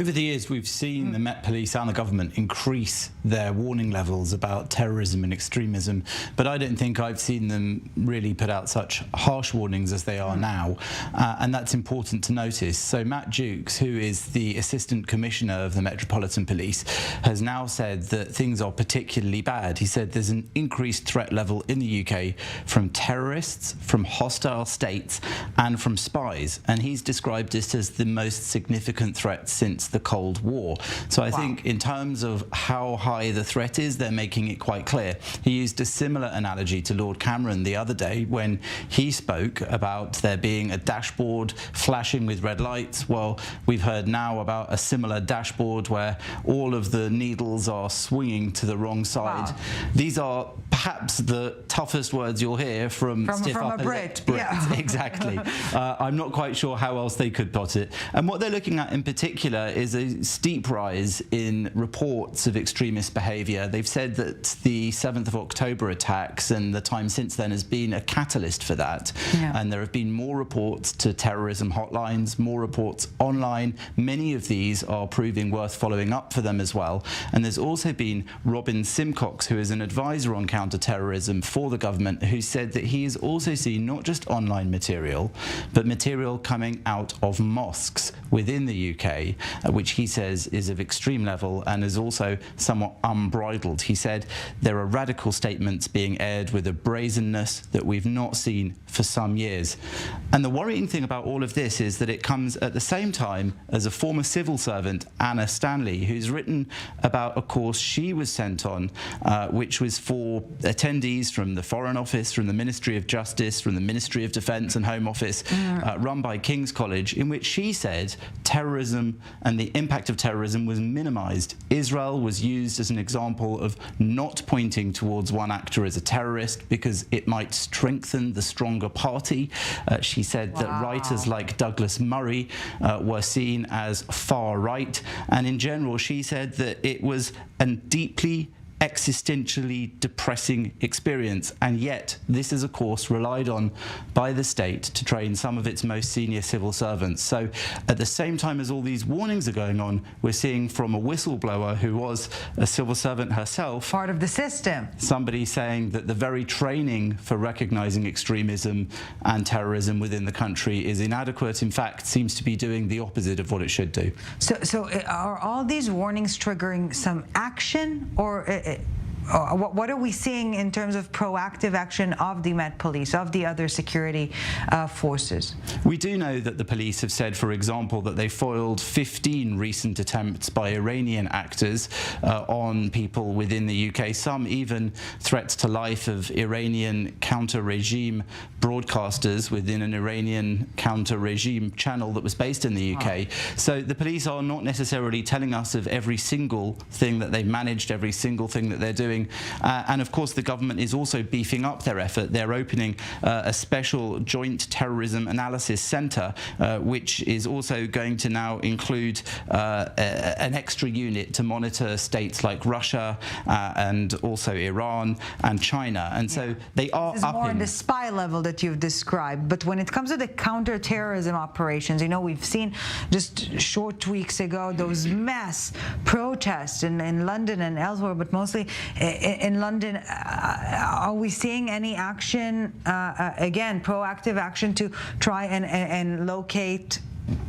Over the years, we've seen the Met Police and the government increase their warning levels about terrorism and extremism, but I don't think I've seen them really put out such harsh warnings as they are now, and that's important to notice. So Matt Jukes, who is the Assistant Commissioner of the Metropolitan Police, has now said that things are particularly bad. He said there's an increased threat level in the UK from terrorists, from hostile states, and from spies, and he's described this as the most significant threat since the Cold War. So I think in terms of how high the threat is, they're making it quite clear. He used a similar analogy to Lord Cameron the other day when he spoke about there being a dashboard flashing with red lights. Well, we've heard now about a similar dashboard where all of the needles are swinging to the wrong side. These are perhaps the toughest words you'll hear from stiff upper lip Brits. Yeah. Exactly. I'm not quite sure how else they could put it. And what they're looking at in particular is a steep rise in reports of extremist behaviour. They've said that the 7th of October attacks and the time since then has been a catalyst for that. Yeah. And there have been more reports to terrorism hotlines, more reports online. Many of these are proving worth following up for them as well. And there's also been Robin Simcox, who is an advisor on counterterrorism for the government, who said that he has also seen not just online material, but material coming out of mosques within the UK, which he says is of extreme level and is also somewhat unbridled. He said there are radical statements being aired with a brazenness that we've not seen for some years. And the worrying thing about all of this is that it comes at the same time as a former civil servant, Anna Stanley, who's written about a course she was sent on, which was for attendees from the Foreign Office, from the Ministry of Justice, from the Ministry of Defence and Home Office, run by King's College, in which she said terrorism and the impact of terrorism was minimised. Israel was used as an example of not pointing towards one actor as a terrorist because it might strengthen the stronger party. She said that writers like Douglas Murray were seen as far right, and in general she said that it was a deeply existentially depressing experience, and yet this is a course relied on by the state to train some of its most senior civil servants. So at the same time as all these warnings are going on, we're seeing from a whistleblower who was a civil servant herself, part of the system, somebody saying that the very training for recognizing extremism and terrorism within the country is inadequate, in fact seems to be doing the opposite of what it should do. So are all these warnings triggering some action, or what are we seeing in terms of proactive action of the Met Police, of the other security forces? We do know that the police have said, for example, that they foiled 15 recent attempts by Iranian actors on people within the UK, some even threats to life of Iranian counter-regime broadcasters within an Iranian counter-regime channel that was based in the UK. So the police are not necessarily telling us of every single thing that they've managed, every single thing that they're doing. And of course the government is also beefing up their effort. They're opening a special joint terrorism analysis centre, which is also going to now include an extra unit to monitor states like Russia and also Iran and China. And so they are this is more on the spy level that you've described. But when it comes to the counter-terrorism operations, you know, we've seen just short weeks ago those mass protests in London and elsewhere, but mostly in London. Are we seeing any action, again, proactive action to try and locate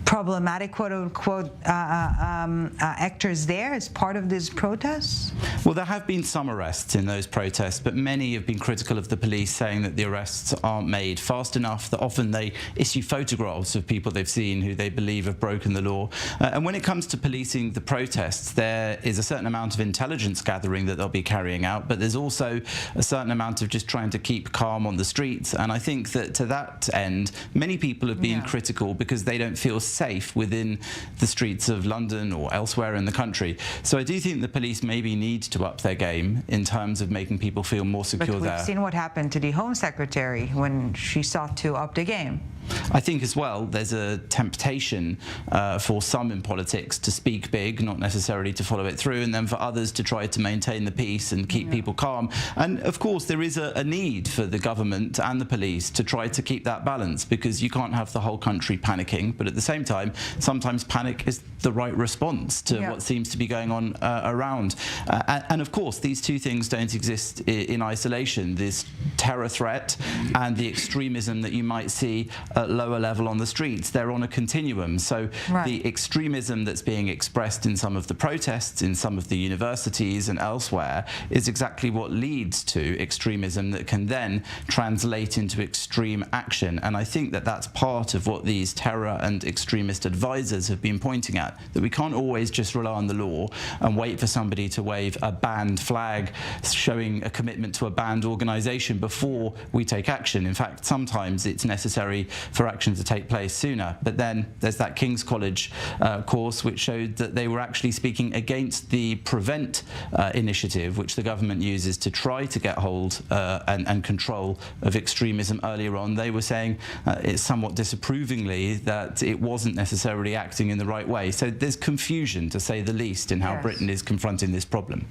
problematic, quote-unquote, actors there as part of these protests? Well, there have been some arrests in those protests, but many have been critical of the police, saying that the arrests aren't made fast enough, that often they issue photographs of people they've seen who they believe have broken the law. And when it comes to policing the protests, there is a certain amount of intelligence gathering that they'll be carrying out, but there's also a certain amount of just trying to keep calm on the streets. And I think that to that end, many people have been critical because they don't feel safe within the streets of London or elsewhere in the country. So I do think the police maybe need to up their game in terms of making people feel more secure there. But we've seen what happened to the Home Secretary when she sought to up the game. I think as well there's a temptation for some in politics to speak big, not necessarily to follow it through, and then for others to try to maintain the peace and keep people calm. And of course there is a need for the government and the police to try to keep that balance, because you can't have the whole country panicking, but at the same time sometimes panic is the right response to what seems to be going on around. And of course these two things don't exist in isolation. This terror threat and the extremism that you might see at lower level on the streets, they're on a continuum. So the extremism that's being expressed in some of the protests, in some of the universities and elsewhere, is exactly what leads to extremism that can then translate into extreme action. And I think that that's part of what these terror and extremist advisors have been pointing at, that we can't always just rely on the law and wait for somebody to wave a banned flag showing a commitment to a banned organization before we take action. In fact, sometimes it's necessary for action to take place sooner. But then there's that King's College course which showed that they were actually speaking against the Prevent initiative, which the government uses to try to get hold and control of extremism earlier on. They were saying it's somewhat disapprovingly that it wasn't necessarily acting in the right way. So there's confusion, to say the least, in how Britain is confronting this problem.